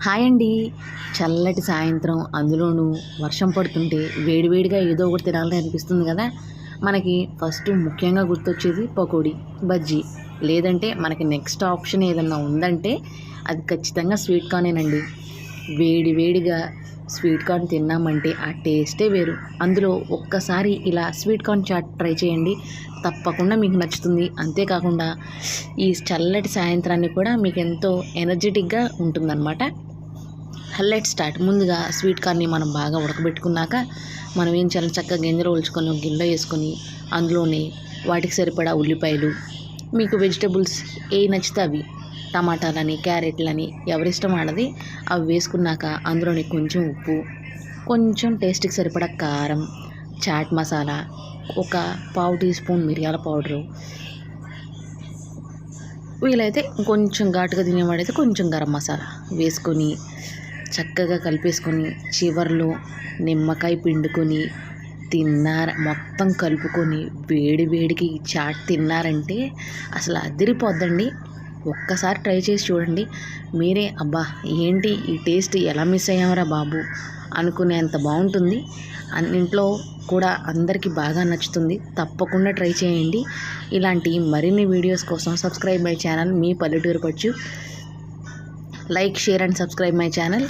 Hi అండి. చల్లటి సాయంత్రం, అందులోనూ వర్షం పడుతుంటే వేడివేడిగా ఏదో ఒకటి తినాలని అనిపిస్తుంది కదా. మనకి ఫస్ట్ ముఖ్యంగా గుర్తొచ్చేది పకోడీ, బజ్జీ. లేదంటే మనకి నెక్స్ట్ ఆప్షన్ ఏదన్నా ఉందంటే అది ఖచ్చితంగా స్వీట్ కార్నేనండి. వేడి వేడిగా స్వీట్ కార్న్ తిన్నామంటే ఆ టేస్టే వేరు. అందులో ఒక్కసారి ఇలా స్వీట్ కార్న్ చాట్ ట్రై చేయండి, తప్పకుండా మీకు నచ్చుతుంది. అంతేకాకుండా ఈ చల్లటి సాయంత్రాన్ని కూడా మీకు ఎంతో ఎనర్జెటిక్గా ఉంటుందన్నమాట. Let start. ముందుగా స్వీట్ కార్న్ని మనం బాగా ఉడకబెట్టుకున్నాక మనం ఏం చేయాలి, చక్కగా గింజలు ఒలుచుకొని ఒక గిన్నెలో వేసుకొని అందులోనే వాటికి సరిపడా ఉల్లిపాయలు, మీకు వెజిటబుల్స్ ఏ నచ్చితే అవి, టమాటాలని, క్యారెట్లని ఎవరిష్టం ఆడది అవి వేసుకున్నాక అందులోనే కొంచెం ఉప్పు, కొంచెం టేస్ట్కి సరిపడా కారం, చాట్ మసాలా, ఒక పావు టీ స్పూన్ మిరియాల పౌడరు, వీలైతే కొంచెం ఘాటుగా తినేవాడైతే కొంచెం గరం మసాలా వేసుకొని చక్కగా కలిపేసుకొని చివర్లో నిమ్మకాయ పిండుకొని మొత్తం కలుపుకొని వేడి వేడికి చాట్ తిన్నారంటే అసలు అదిరిపోద్దండి. ఒక్కసారి ట్రై చేసి చూడండి. మీరే అబ్బా ఏంటి ఈ టేస్ట్ ఎలా మిస్ అయ్యామరా బాబు అనుకునేంత బాగుంటుంది. ఇంట్లో కూడా అందరికీ బాగా నచ్చుతుంది. తప్పకుండా ట్రై చేయండి. ఇలాంటి మరిన్ని వీడియోస్ కోసం సబ్స్క్రైబ్ మై ఛానల్ మీ పల్లెటూరు పచ్చు. Like, share and subscribe my channel.